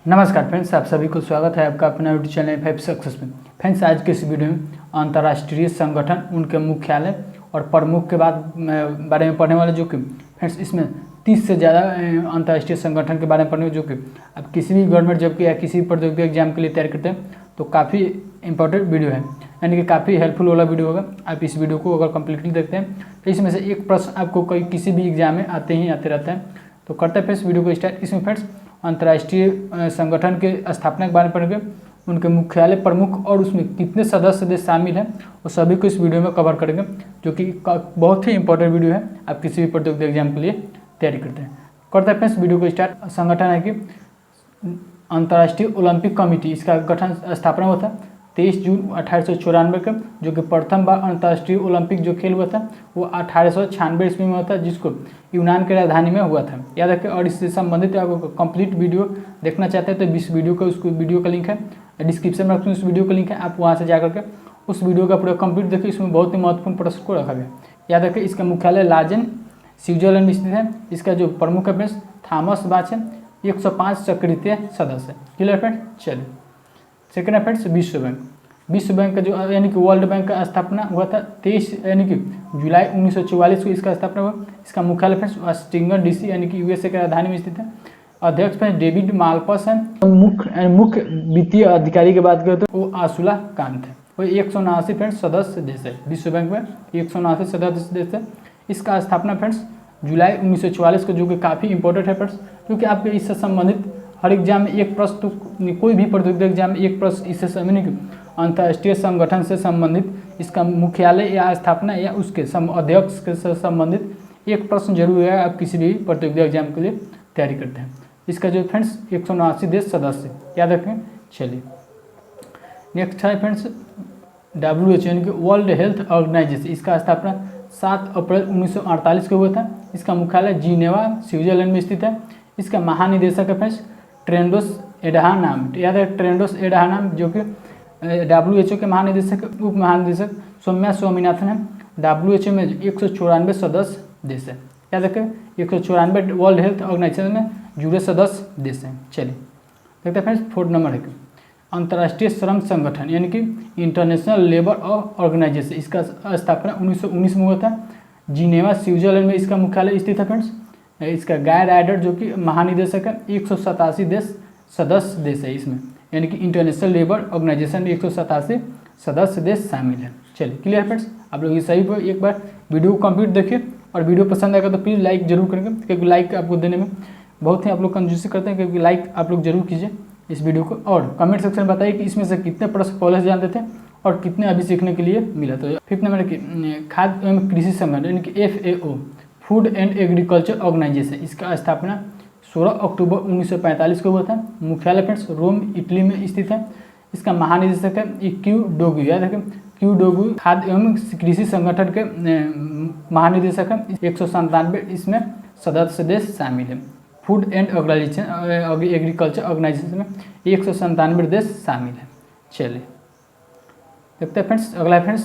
नमस्कार फ्रेंड्स, आप सभी को स्वागत है आपका अपना यूट्यूब चैनल 5 सक्सेस में। फ्रेंड्स, आज के इस वीडियो में अंतर्राष्ट्रीय संगठन, उनके मुख्यालय और प्रमुख के बारे में पढ़ने वाले, जो कि फ्रेंड्स इसमें 30 से ज़्यादा अंतर्राष्ट्रीय संगठन के बारे में पढ़ने, जो कि आप किसी भी गवर्नमेंट जॉब की या किसी प्रतियोगिता एग्जाम के लिए तैयारी करते हैं तो काफ़ी इंपॉर्टेंट वीडियो है, यानी कि काफ़ी हेल्पफुल वाला वीडियो होगा। आप इस वीडियो को अगर कम्प्लीटली देखते हैं तो इसमें से एक प्रश्न आपको किसी भी एग्जाम में आते रहते हैं। तो करते हैं फ्रेंड्स वीडियो को स्टार्ट। इसमें फ्रेंड्स अंतर्राष्ट्रीय संगठन के स्थापना के बारे में पढ़ेंगे, उनके मुख्यालय, प्रमुख और उसमें कितने सदस्य देश शामिल हैं, वो सभी को इस वीडियो में कवर करेंगे, जो कि बहुत ही इंपॉर्टेंट वीडियो है। आप किसी भी प्रतियोगिता एग्जाम के लिए तैयारी करते हैं। करते हैं फ्रेंड्स वीडियो को स्टार्ट। संगठन है कि अंतर्राष्ट्रीय ओलंपिक कमेटी, इसका गठन स्थापना हुआ था 23 जून 1894 का, जो कि प्रथम बार अंतर्राष्ट्रीय ओलंपिक जो खेल हुआ था वो 1896 ईस्वी में हुआ था, जिसको यूनान की राजधानी में हुआ था, याद रखें। और इससे संबंधित आपको कंप्लीट वीडियो देखना चाहते हैं तो इस वीडियो का वीडियो का लिंक है डिस्क्रिप्शन में, उस वीडियो का लिंक है, आप वहाँ से जाकर के उस वीडियो का पूरा कंप्लीट देखिए। इसमें बहुत ही महत्वपूर्ण प्रश्न को रखा गया, याद रखें। इसका मुख्यालय लाजेन स्विट्जरलैंड में स्थित है। इसका जो प्रमुख है फ्रेंड्स थॉमस बाच है। 105 सक्रिय सदस्य। क्लियर फ्रेंड्स, चलिए। सेकेंड है फ्रेंड्स विश्व बैंक। विश्व बैंक का जो यानी कि वर्ल्ड बैंक का स्थापना हुआ था 23 यानी कि जुलाई 1944 को इसका स्थापना हुआ। इसका मुख्यालय फ्रेंड्स वाशिंगटन डीसी यानी कि यूएसए की राजधानी में स्थित है। अध्यक्ष फ्रेंड्स डेविड माल्पस है। मुख्य वित्तीय अधिकारी की बात करें तो वो आसुला कांत है। वो 179 फ्रेंड्स सदस्य देश है। विश्व बैंक में 179 सदस्य देश है। इसका स्थापना फ्रेंड्स जुलाई 1944 को, जो कि काफ़ी इंपॉर्टेंट है फ्रेंड्स, क्योंकि आपके इससे संबंधित हर एग्जाम में एक प्रश्न, तो कोई भी प्रतियोगिता एग्जाम में एक प्रश्न इससे संबंधित अंतर्राष्ट्रीय संगठन से संबंधित इसका मुख्यालय या स्थापना या उसके अध्यक्ष के से संबंधित एक प्रश्न जरूर है। आप किसी भी प्रतियोगिता एग्जाम के लिए तैयारी करते हैं। इसका जो फ्रेंड्स 179 देश सदस्य, याद रखें। चलिए नेक्स्ट है फ्रेंड्स WHO यानी कि वर्ल्ड हेल्थ ऑर्गेनाइजेशन। इसका स्थापना 7 अप्रैल 1948 को हुआ था। इसका मुख्यालय जिनेवा स्विट्जरलैंड में स्थित है। इसका महानिदेशक है फ्रेंड्स टेड्रोस एडहानम, याद है टेड्रोस एडहानम, जो कि WHO के महानिदेशक, उप महानिदेशक सौम्या स्वामीनाथन है। WHO में 194 सदस्य देश है, याद रखें। 194 वर्ल्ड हेल्थ ऑर्गेनाइजेशन में जुड़े सदस्य देश हैं। चलिए देखते हैं फ्रेंड्स फोर्थ नंबर है अंतर्राष्ट्रीय श्रम संगठन यानी कि इंटरनेशनल लेबर ऑर्गेनाइजेशन। इसका स्थापना 1919 में हुआ था। जिनेवा स्विट्जरलैंड में इसका मुख्यालय स्थित है फ्रेंड्स। इसका गाय राइडर जो कि महानिदेशक है। 187 देश सदस्य देश है इसमें, यानी कि इंटरनेशनल लेबर ऑर्गेनाइजेशन में 187 सदस्य देश शामिल है। चलिए क्लियर फ्रेंड्स, आप लोग ये सही पर एक बार वीडियो को कंप्लीट देखिए, और वीडियो पसंद आएगा तो प्लीज़ लाइक जरूर करेंगे, क्योंकि लाइक आपको देने में बहुत ही आप लोग कंजूसी करते हैं, क्योंकि लाइक आप लोग जरूर कीजिए इस वीडियो को। और कमेंट सेक्शन में बताइए कि इसमें से कितने प्रश्न पहले से जानते थे और कितने अभी सीखने के लिए मिला। तो फिफ्थ नंबर की खाद्य एवं कृषि संगठन यानी कि FAO food and agriculture organization. इसका स्थापना 16 अक्टूबर 1945 को हुआ था। मुख्यालय फ्रेंड्स रोम इटली में स्थित है। इसका महानिदेशक है क्यू डोगु, याद रखें क्यू डोगु। खाद्य एवं कृषि संगठन के महानिदेशक है। 197 इसमें सदस्य देश शामिल है। फूड एंड एग्रीकल्चर ऑर्गेनाइजेशन में 197 देश शामिल है। चलिए देखते हैं फ्रेंड्स अगला फ्रेंड्स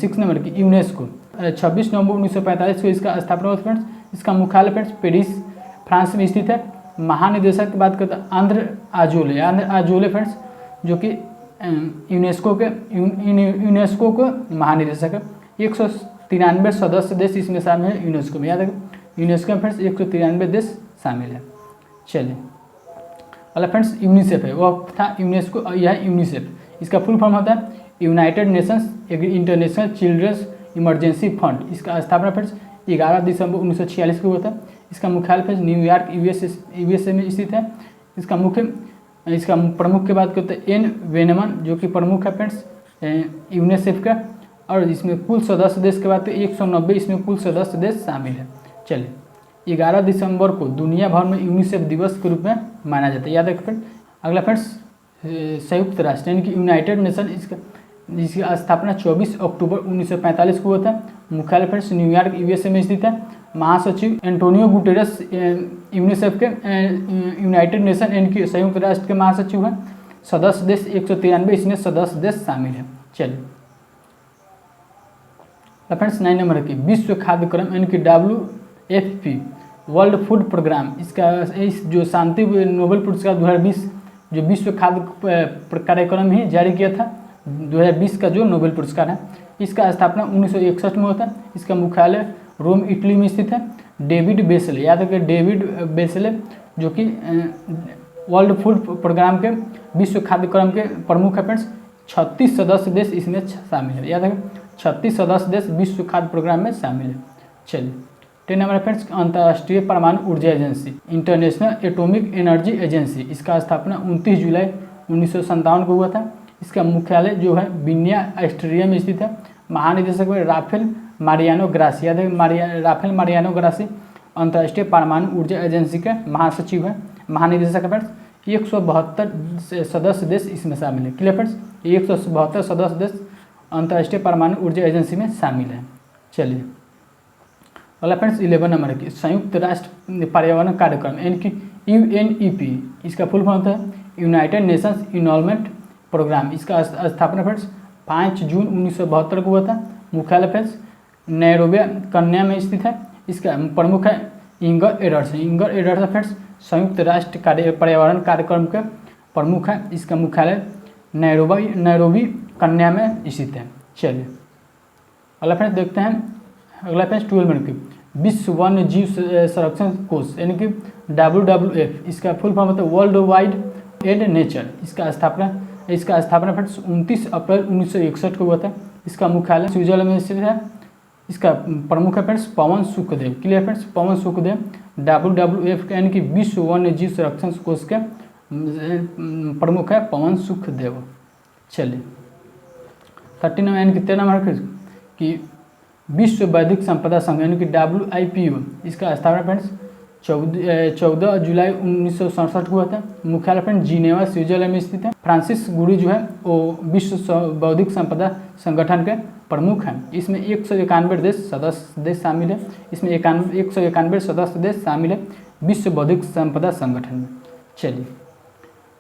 6 नंबर की यूनेस्को। 26 नवंबर 1945 को इसका स्थापना हुआ फ्रेंड्स। इसका मुख्यालय फ्रेंड्स पेरिस फ्रांस में स्थित है। महानिदेशक की बात करते हैं आंध्र आजोले फ्रेंड्स, जो कि यूनेस्को को महानिदेशक है। 193 सदस्य देश इसमें शामिल है यूनेस्को में, याद रखें। यूनेस्को में फ्रेंड्स 193 देश शामिल है। चलिए अगला फ्रेंड्स यूनिसेफ है, वह था यूनेस्को, यह यूनिसेफ। इसका फुल फॉर्म होता है united nations international children's emergency fund. इसका स्थापना फ्रेंड्स 11 दिसंबर 1946 को हुआ था। इसका मुख्यालय फ्रेंड्स न्यूयॉर्क यूएसए में स्थित है। इसका प्रमुख की बात करते हैं एन वेनमन, जो कि प्रमुख है फ्रेंड्स यूनिसेफ का। और इसमें कुल सदस्य देश की बात करें 190, इसमें कुल सदस्य देश शामिल है। चलिए 11 दिसंबर को दुनिया भर में यूनिसेफ दिवस के रूप में माना जाता है, याद रखें फ्रेंड्स। अगला फ्रेंड्स संयुक्त राष्ट्र यानी कि यूनाइटेड नेशन। इसकी स्थापना 24 अक्टूबर 1945 को हुआ था। मुख्यालय फ्रेंड्स न्यूयॉर्क यूएसए में स्थित है। महासचिव एंटोनियो गुटेरस यूनिसेफ के यूनाइटेड नेशन यानी कि संयुक्त राष्ट्र के महासचिव हैं। सदस्य देश 193, इसमें सदस्य देश शामिल है। चलिए फ्रेंड्स 9 नंबर की विश्व खाद्य क्रम यानी कि WFP वर्ल्ड फूड प्रोग्राम। इसका इस जो शांति नोबेल पुरस्कार 2020 जो विश्व खाद्य कार्यक्रम ही जारी किया था 2020 का जो नोबेल पुरस्कार है। इसका स्थापना 1961 में होता है। इसका मुख्यालय रोम इटली में स्थित है। डेविड बेसले, याद रखिए डेविड बेसले जो कि वर्ल्ड फूड प्रोग्राम के विश्व खाद्य कार्यक्रम के प्रमुख है फ्रेंड्स। 36 सदस्य देश इसमें शामिल है, याद रखिए 36 सदस्य देश विश्व खाद्य प्रोग्राम में शामिल है। चलिए 10 नंबर फ्रेंड्स, अंतर्राष्ट्रीय परमाणु ऊर्जा agency, international atomic energy agency, इसका स्थापना 29 जुलाई 1957 को हुआ था। इसका मुख्यालय जो है विन्या ऑस्ट्रेलिया में स्थित है। महानिदेशक में राफेल मारियानो ग्रासी, याद है राफेल मारियानो ग्रासी अंतर्राष्ट्रीय परमाणु ऊर्जा एजेंसी के महासचिव है, महानिदेशक है फ्रेंड्स। 172 सदस्य देश इसमें शामिल है। क्लियर फ्रेंड्स, 172 सदस्य देश अंतर्राष्ट्रीय परमाणु ऊर्जा एजेंसी में शामिल है। चलिए अगला फ्रेंड्स 11 नंबर की संयुक्त राष्ट्र पर्यावरण कार्यक्रम यानी कि UNEP, इसका फुल फॉर्म होता है यूनाइटेड नेशंस इन्वायरमेंट प्रोग्राम। इसका स्थापना फ्रेंड्स 5 जून 1972 को हुआ था। मुख्यालय फ्रेंड्स नैरोबी कन्या में स्थित है। इसका प्रमुख है Inger Anderson. Inger Anderson friends संयुक्त राष्ट्र पर्यावरण कार्यक्रम के प्रमुख है। इसका मुख्यालय नैरोबी कन्या में स्थित है। चलिए अगला फ्रेंड्स देखते हैं, अगला फ्रेंड्स 12 मिनट की विश्व वन्य जीव संरक्षण कोष यानी कि WWF, इसका फुल फॉर्म होता है वर्ल्ड वाइड एंड नेचर। इसका स्थापना फ्रेंड्स 29 अप्रैल 1961 को हुआ था। इसका मुख्यालय स्विट्जरलैंड में स्थित है। इसका प्रमुख है फ्रेंड्स पवन सुखदेव। क्लियर फ्रेंड्स, पवन सुखदेव WWF यानी कि विश्व वन्य जीव संरक्षण कोष के प्रमुख है पवन सुखदेव। चलिए 13 यानी कि 13 नंबर कि विश्व बौद्धिक संपदा संघ यानी कि WIPO, इसका स्थापना फ्रेंड्स 14 जुलाई 1967 को हुआ था। मुख्यालय फ्रेंड जिनेवा स्विट्जरलैंड में स्थित है। फ्रांसिस गुड़ी जो है वो विश्व बौद्धिक संपदा संगठन के प्रमुख हैं। इसमें 191 सदस्य देश शामिल है। इसमें 191 सदस्य देश शामिल है विश्व बौद्धिक संपदा संगठन में। चलिए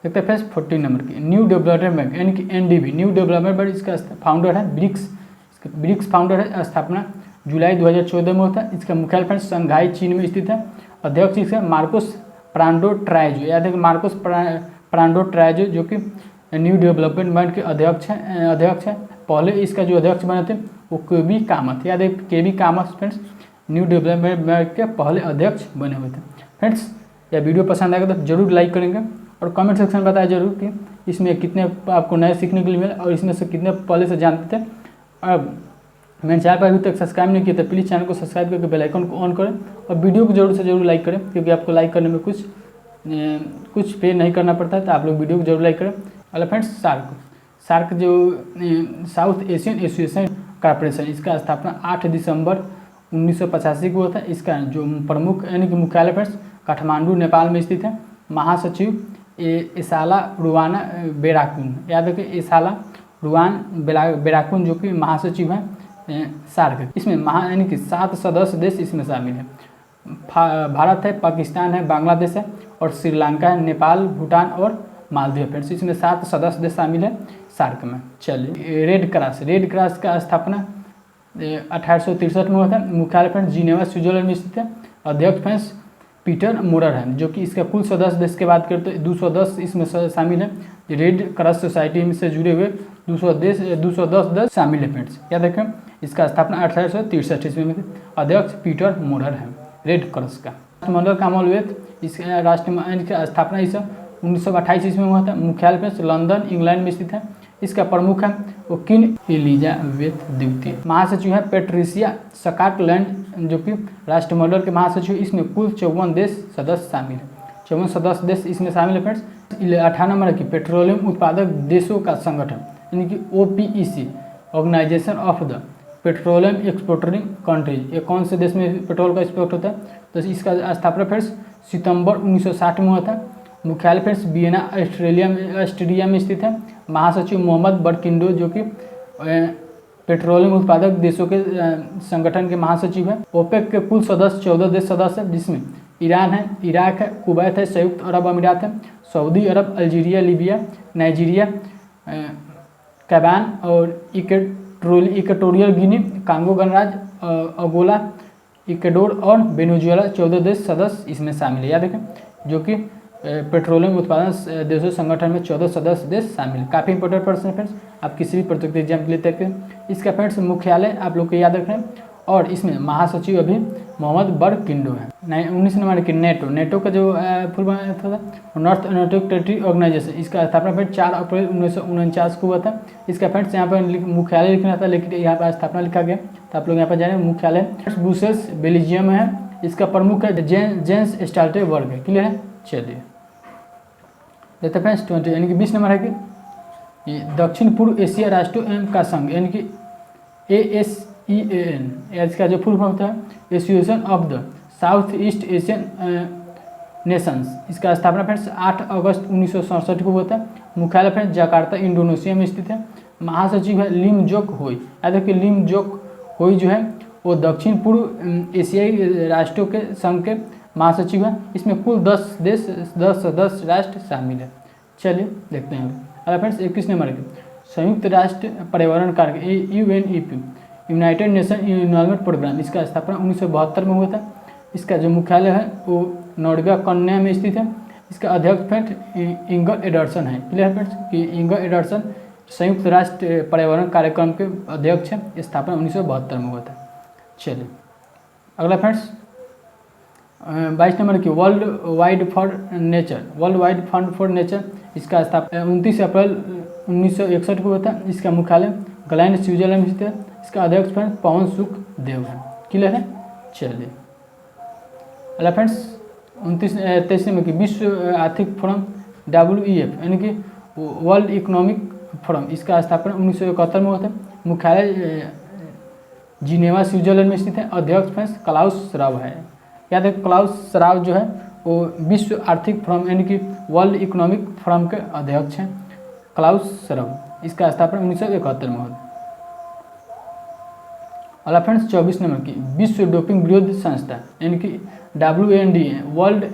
देखते हैं फ्रेंड्स 14 नंबर की न्यू डेवलपमेंट बैंक यानी कि NDB, न्यू डेवलपमेंट बैंक। इसका फाउंडर है ब्रिक्स फाउंडर है। स्थापना जुलाई 2014 में होता है। इसका मुख्यालय फ्रेंड्स शंघाई चीन में स्थित है। अध्यक्ष इसका मार्कोस प्रांडो ट्राइजो, याद है मार्कोस प्रांडो ट्राइजो जो कि न्यू डेवलपमेंट बैंक के अध्यक्ष है। पहले इसका जो अध्यक्ष बने थे वो KB कामत, याद है KB Kamat friends new development bank के पहले अध्यक्ष बने हुए थे। फ्रेंड्स यह वीडियो पसंद आएगा तो जरूर लाइक करेंगे और कमेंट सेक्शन में बताया जरूर कि इसमें कितने आपको नए सीखने के लिए मिले और इसमें से कितने पहले से जानते थे। अब मैंने चैनल पर अभी तक सब्सक्राइब नहीं किया तो प्लीज़ चैनल को सब्सक्राइब करके बेल आइकन को ऑन करें और वीडियो को जरूर से जरूर लाइक करें, क्योंकि आपको लाइक करने में कुछ पे नहीं करना पड़ता है, तो आप लोग वीडियो को जरूर लाइक करें। अगला फ्रेंड्स सार्क जो साउथ एशियन एसोसिएशन कॉर्पोरेशन, इसका स्थापना 8 दिसंबर 1985 को हुआ था। इसका जो प्रमुख यानी कि मुख्यालय फ्रेंड्स काठमांडू नेपाल में स्थित है। महासचिव एसाला रुवाना बेराकुन, याद रखिए एसाला रुवान बेराकुन जो कि महासचिव हैं सार्क। इसमें यानी कि 7 सदस्य देश इसमें शामिल है। भारत है, पाकिस्तान है, बांग्लादेश है और श्रीलंका है, नेपाल, भूटान और मालदीव फ्रेंड्स। इसमें 7 सदस्य देश शामिल है सार्क में। चलिए रेड क्रॉस का स्थापना 1863 में हुआ था। मुख्यालय फ्रेंड्स जिनेवा स्विट्जरलैंड में स्थित है। अध्यक्ष फ्रेंड्स पीटर मोरर है, जो कि इसका कुल सदस्य देश की बात करते हैं 210 इसमें शामिल है। रेड क्रॉस सोसाइटी से जुड़े हुए 210 देश शामिल है फ्रेंड्स, याद रखें। इसका स्थापना 1863 ईस्वी में थी। अध्यक्ष पीटर मोरर है रेड क्रॉस का। राष्ट्रमंडल कॉमनवेल्थ इसका राष्ट्रमंडल की स्थापना इस 1928 ईस्वी में हुआ था। मुख्यालय फ्रेंड्स लंदन इंग्लैंड में स्थित है। इसका प्रमुख है वो किंग एलिजाबेथ द्वितीय। महासचिव है पेट्रिसिया स्कॉटलैंड जो कि राष्ट्रमंडल के महासचिव। इसमें कुल 54 देश सदस्य शामिल है। 54 सदस्य देश इसमें शामिल है फ्रेंड्स। 18 नंबर की पेट्रोलियम उत्पादक देशों का संगठन यानी कि OPEC, organization of the petroleum exporting countries. ये कौन से देश में पेट्रोल का एक्सपोर्ट होता है? तो इसका स्थापना फ्रेंड्स सितंबर 1960 में हुआ था। मुख्यालय फ्रेंड्स वियना ऑस्ट्रिया में स्थित है। महासचिव मोहम्मद बरकिंडो जो कि पेट्रोलियम उत्पादक देशों के संगठन के महासचिव है। ओपेक के कुल सदस्य 14 देश सदस्य है, जिसमें ईरान है, इराक है, कुवैत है, संयुक्त अरब अमीरात है, सऊदी अरब, अल्जीरिया, लीबिया, नाइजीरिया, गयाना और इक्वेटोरियल गिनी, कांगो गणराज्य, अंगोला, इक्वाडोर और वेनेजुएला 14 देश सदस्य इसमें शामिल है। याद रखें जो कि पेट्रोलियम उत्पादन देशों संगठन में 14 सदस्य देश शामिल है। काफ़ी इंपॉर्टेंट प्रश्न है फ्रेंड्स, आप किसी भी प्रतियोगिता एग्जाम के लिए तैयार करें। इसका फ्रेंड्स मुख्यालय आप लोग को याद रखना है, और इसमें महासचिव अभी मोहम्मद बरकिंडो है। 19 नंबर की नेटो का जो फुल फॉर्म था नॉर्थ अटलांटिक ट्रेडी ऑर्गेनाइजेशन, इसका स्थापना फ्रेंड 4 अप्रैल 1949 को हुआ था। इसका फ्रेंड्स यहाँ पर मुख्यालय लिखना था, लेकिन यहाँ पर स्थापना लिखा गया, तो आप लोग यहाँ पर जाने मुख्यालय ब्रुसेल्स बेल्जियम में है। इसका प्रमुख है जेंस स्टोल्टेनबर्ग है। क्लियर है, चलिए देखते फ्रेंड्स 20 यानी कि 20 नंबर है कि दक्षिण पूर्व एशिया राष्ट्रों एवं का संघ यानी कि ASEAN, इसका जो फुल फॉर्म होता है association of the south east Asian Nations. इसका स्थापना फ्रेंड्स 8 अगस्त 1967 को हुआ था। मुख्यालय फ्रेंड्स जकार्ता इंडोनेशिया में स्थित है। महासचिव है लिम जोक होई। याद रखिए लिम जोक होई जो है वो दक्षिण पूर्व एशियाई राष्ट्रों के संघ के महासचिव है। इसमें कुल 10 राष्ट्र शामिल है। चलिए देखते हैं अगर फ्रेंड्स 21 नंबर के संयुक्त राष्ट्र पर्यावरण कार्यक्रम UNEP united nation environment programme, इसका स्थापना 1972 में हुआ था। इसका जो मुख्यालय है वो नोर्गा कन्या में स्थित है। इसका अध्यक्ष फ्रेंड इंगर एडर्सन है। क्लियर फ्रेंड्स कि इंगर एडर्सन संयुक्त राष्ट्र पर्यावरण कार्यक्रम के अध्यक्ष है। स्थापना 1972 में हुआ था। चलिए अगला फ्रेंड्स 22 नंबर की world wide fund for nature, इसका स्थापना 29 अप्रैल 1961 को हुआ था। इसका मुख्यालय ग्लैंड स्विट्जरलैंड में स्थित है। इसका अध्यक्ष फ्रेंड्स पवन सुखदेव है। क्लियर है, चलिए अगला फ्रेंड्स 23 नंबर की विश्व आर्थिक फोरम WEF यानी कि वर्ल्ड इकोनॉमिक फोरम, इसका स्थापना 1971 में हुआ था। मुख्यालय जिनेवा स्विट्जरलैंड में स्थित है। अध्यक्ष फ्रेंड्स क्लाउस श्वाब है। याद है क्लाउस श्वाब जो है वो विश्व आर्थिक फोरम यानी कि वर्ल्ड इकोनॉमिक फोरम के अध्यक्ष हैं क्लाउस श्वाब। इसका स्थापना 1971 में हुआ था। अगला फ्रेंड्स 24 नंबर की विश्व डोपिंग विरोध संस्था यानी कि WADA world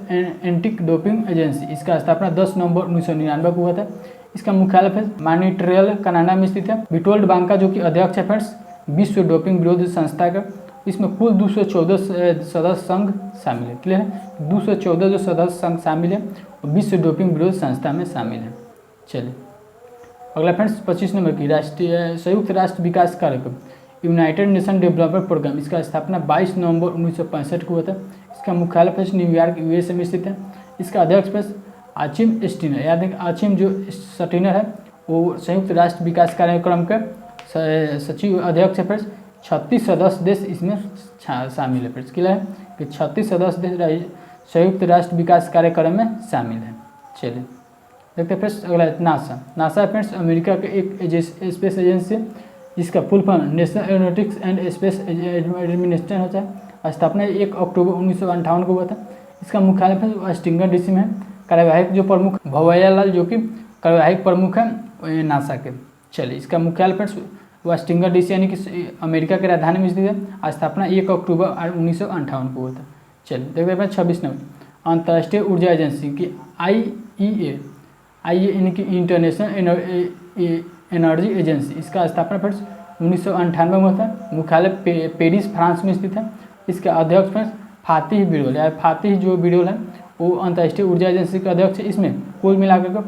anti doping agency, इसका स्थापना 10 नवंबर 1999 को हुआ था। इसका मुख्यालय फ्रेंड्स मॉन्ट्रियल कनाडा में स्थित है। विटोल्ड बांका जो कि अध्यक्ष है फ्रेंड्स विश्व डोपिंग विरोध संस्था का। इसमें कुल 214 सदस्य संघ शामिल है। क्लियर है, 214 जो सदस्य संघ शामिल है विश्व डोपिंग विरोध संस्था में शामिल है। चलिए अगला फ्रेंड्स 25 नंबर की राष्ट्रीय संयुक्त राष्ट्र विकास कार्यक्रम यूनाइटेड नेशन डेवलपमेंट प्रोग्राम, इसका स्थापना 22 नवंबर 1965 को हुआ था। इसका मुख्यालय फ्रेंड्स न्यूयॉर्क USA में स्थित है। इसका अध्यक्ष फ्रेंड्स आचिम स्टीनर। याद है आचिम जो स्टीनर है वो संयुक्त राष्ट्र विकास कार्यक्रम के सचिव अध्यक्ष है फ्रेंड्स। 36 सदस्य देश इसमें शामिल है फ्रेंड्स। क्लियर है कि 36 सदस्य देश संयुक्त राष्ट्र विकास कार्यक्रम में शामिल है। चलिए देखते हैं फ्रेंड्स अगला नासा फ्रेंड्स अमेरिका के एक स्पेस एजेंसी, जिसका full form national aeronautics and space administration होता है। स्थापना 1 अक्टूबर 1958 को हुआ था। इसका मुख्यालय फ्रेंड्स वाशिंगटन DC में है। कार्यवाहक जो प्रमुख भवैयालाल जो कि कार्यवाहक प्रमुख है नासा के। चलिए इसका मुख्यालय फ्रेंड्स वाशिंगटन DC यानी कि अमेरिका के राजधानी में स्थित है। स्थापना 1 अक्टूबर 1958 को हुआ था। चलिए देखते हैं 26 नंबर अंतर्राष्ट्रीय ऊर्जा एजेंसी की IEA यानी कि इंटरनेशनल एनर्जी एजेंसी, इसका स्थापना फ्रेंड्स 1998 में हुआ था। मुख्यालय पेरिस फ्रांस में स्थित है। इसका अध्यक्ष फ्रेंड्स फातिह बिरोल या फातिह जो बिरोल है वो अंतर्राष्ट्रीय ऊर्जा एजेंसी का अध्यक्ष है। इसमें कुल मिलाकर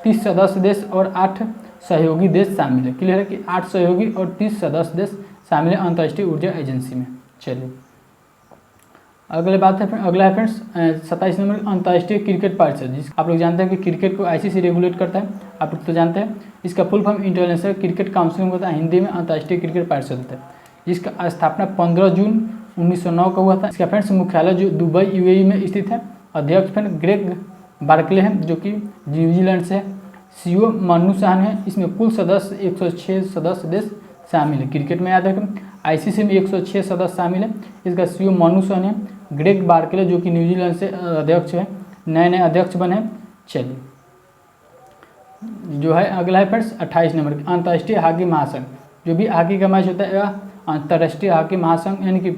30 सदस्य देश और 8 सहयोगी देश शामिल है। क्लियर है कि 8 सहयोगी और 30 सदस्य देश शामिल है अंतर्राष्ट्रीय ऊर्जा एजेंसी में। चलिए अगला है फ्रेंड्स 27 नंबर अंतर्राष्ट्रीय क्रिकेट परिषद, जिस आप लोग जानते हैं कि क्रिकेट को ICC रेगुलेट करता है, आप लोग तो जानते हैं। इसका full form international cricket council होता है, हिंदी में अंतर्राष्ट्रीय क्रिकेट परिषद होता है, जिसका स्थापना 15 जून 1909 को हुआ था। इसका फ्रेंड्स मुख्यालय जो दुबई UAE में स्थित है। अध्यक्ष फ्रेंड ग्रेग बार्कले हैं जो कि न्यूजीलैंड से है। CEO मन्नू साहन है। इसमें कुल सदस्य 106 सदस्य देश शामिल है। क्रिकेट में याद रखें ICC में 106 सदस्य शामिल है। इसका CEO मन्नू साहन है। ग्रेग बार्कले जो कि न्यूजीलैंड से अध्यक्ष है, नए अध्यक्ष बने। चलिए जो है अगला है फ्रेंड्स 28 नंबर अंतर्राष्ट्रीय हॉकी महासंघ, जो भी हॉकी का मैच होता है वह अंतर्राष्ट्रीय हॉकी महासंघ यानी कि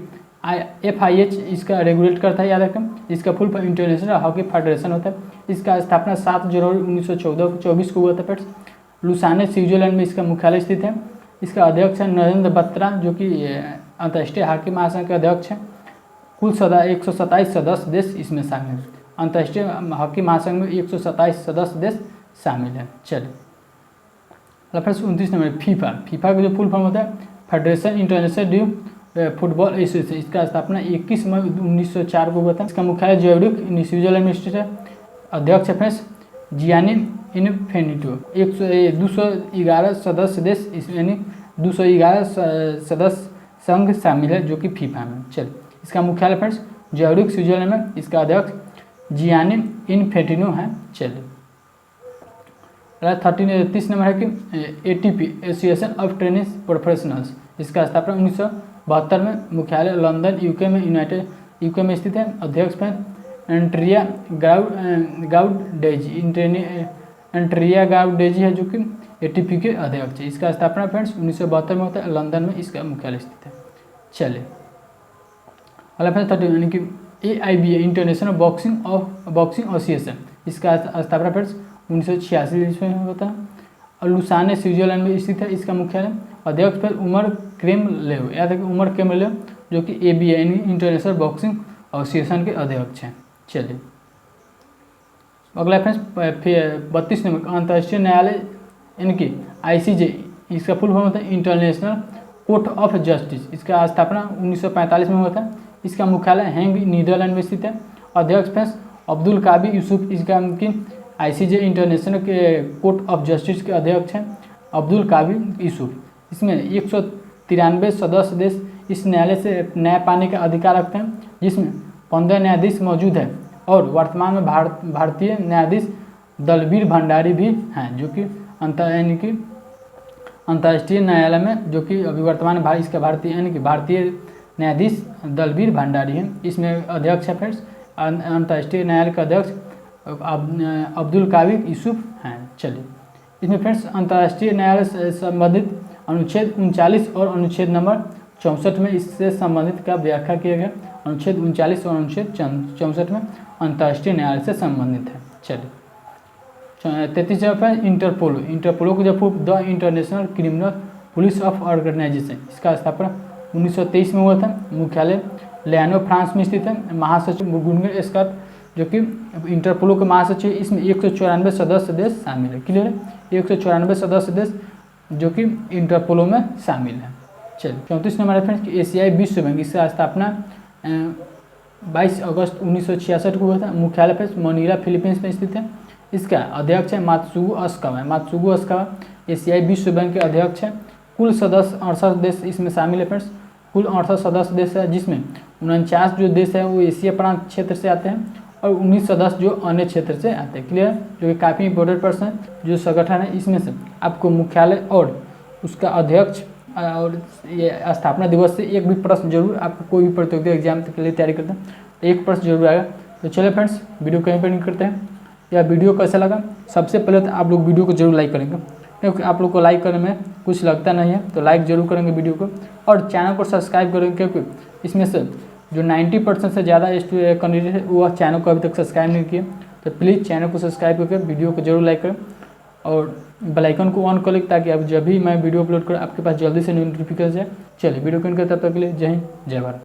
FIH इसका रेगुलेट करता है। याद रखें इसका full form international hockey federation होता है। इसका स्थापना 7 जनवरी 1924 को हुआ था फ्रेंड्स। लुसाने स्विट्जरलैंड में इसका मुख्यालय स्थित है। इसका अध्यक्ष है नरेंद्र बत्रा जो कि अंतर्राष्ट्रीय हॉकी महासंघ के अध्यक्ष हैं। कुल 127 सदस्य देश इसमें शामिल हैं। अंतर्राष्ट्रीय हॉकी महासंघ में 127 सदस्य देश शामिल हैं। चलिए फ्रेंड्स 29 नंबर फीफा। फीफा का जो फुल फॉर्म होता है federation international due football association. इसका स्थापना 21 मई 1904 को हुआ था। इसका मुख्यालय ज्यूरिख स्विट्जरलैंड में स्थित है। अध्यक्ष है फ्रेंड्स जियानी इन्फेंटिनो। 211 सदस्य देश यानी 211 सदस्य संघ शामिल है जो कि फीफा में। चलिए इसका मुख्यालय फ्रेंड्स ज्यूरिख स्विट्जरलैंड में। इसका अध्यक्ष जियानी इन्फेंटिनो है। चलिए 30 नंबर है कि ATP association of tennis professionals. इसका स्थापना 1972 में। मुख्यालय लंदन यूके में स्थित है। अध्यक्ष में एंट्रिया गाउडेजी है जो कि एटीपी के अध्यक्ष है। इसका स्थापना फ्रेंड्स 1972 में होता है। लंदन में इसका मुख्यालय स्थित है। चलिए अगला फ्रेंड्स 30 यानी कि AIBA इंटरनेशनल बॉक्सिंग एसोसिएशन। इसका स्थापना फ्रेंड्स 1986 में होता है और लुसाने स्विट्जरलैंड में स्थित है। इसका मुख्यालय अध्यक्ष पर उमर क्रेमलेव, याद है कि उमर क्रेमलेव जो कि ABA यानी इंटरनेशनल बॉक्सिंग एसोसिएशन के अध्यक्ष हैं। चलिए अगला फ्रेंड्स 32 नंबर अंतर्राष्ट्रीय न्यायालय यानी कि ICJ। इसका फुल फॉर्म होता है इंटरनेशनल कोर्ट ऑफ जस्टिस। इसका स्थापना 1945 में हुआ था। इसका मुख्यालय हैंग नीदरलैंड में स्थित है। अध्यक्ष फ्रेंड्स अब्दुल काबी यूसुफ। इसका ICJ इंटरनेशनल के कोर्ट ऑफ जस्टिस के अध्यक्ष हैं अब्दुल काबी यूसुफ। इसमें 193 सदस्य देश इस न्यायालय से न्याय पाने का अधिकार रखते हैं, जिसमें 15 न्यायाधीश मौजूद हैं और वर्तमान में भारतीय न्यायाधीश दलबीर भंडारी भी हैं जो कि अंतर्राष्ट्रीय न्यायालय में जो कि अभी वर्तमान में इसका भारतीय न्यायाधीश दलबीर भंडारी हैं। इसमें अध्यक्ष है फ्रेंड्स अंतर्राष्ट्रीय न्यायालय का अध्यक्ष अब्दुल काबी यूसुफ हैं। चलिए इसमें फ्रेंड्स अंतर्राष्ट्रीय न्यायालय से संबंधित अनुच्छेद 39 और अनुच्छेद नंबर 64 में इससे संबंधित का व्याख्या किया गया। अनुच्छेद 39 और अनुच्छेद 64 में अंतर्राष्ट्रीय न्यायालय से संबंधित है। चलिए 33 पर इंटरपोलो को जब the international criminal police of organization. इसका स्थापना 1923 में हुआ था। मुख्यालय लियानो फ्रांस में स्थित है। महासचिव गुनगन स्कॉट जो कि इंटरपोलो के महासचिव। इसमें 194 सदस्य देश शामिल है। क्लियर है, 194 सदस्य देश जो कि इंटरपोलो में शामिल है। चलिए 34 नंबर है फ्रेंड्स एशियाई विश्व बैंक। इसका स्थापना 22 अगस्त 1966 को हुआ था। मुख्यालय फ्रेंड्स मनीला फिलीपींस में स्थित है। इसका अध्यक्ष है मात्सुगु अस्कावा एशियाई विश्व बैंक के अध्यक्ष है। कुल सदस्य 68 देश इसमें शामिल है फ्रेंड्स। कुल 68 सदस्य देश है, जिसमें 49 जो देश है वो एशिया प्रांत क्षेत्र से आते हैं और 19 सदस्य जो अन्य क्षेत्र से आते हैं। क्लियर, जो कि काफ़ी इंपॉर्टेंट पर्सन जो संगठन है। इसमें से आपको मुख्यालय और उसका अध्यक्ष और ये स्थापना दिवस से एक भी प्रश्न जरूर, आपको कोई भी प्रतियोगिता एग्जाम के लिए तैयारी करते हैं तो एक प्रश्न जरूर आएगा। तो चलिए फ्रेंड्स वीडियो कहीं पर नहीं करते हैं। या वीडियो कैसा लगा, सबसे पहले तो आप लोग वीडियो को जरूर लाइक करेंगे, क्योंकि आप लोग को लाइक करने में कुछ लगता नहीं है, तो लाइक जरूर करेंगे वीडियो को। और चैनल को सब्सक्राइब करेंगे, क्योंकि इसमें से जो 90% से ज़्यादा कैंडिडेट है वो चैनल को अभी तक सब्सक्राइब नहीं किए। तो प्लीज़ चैनल को सब्सक्राइब करके वीडियो को जरूर लाइक करें और बेल आइकन को ऑन कर लें, ताकि अब जब भी मैं वीडियो अपलोड करूँ आपके पास जल्दी से नोटिफिकेशन जाए। चलिए वीडियो को इन करता तब तक के लिए जय हिंद जय भारत।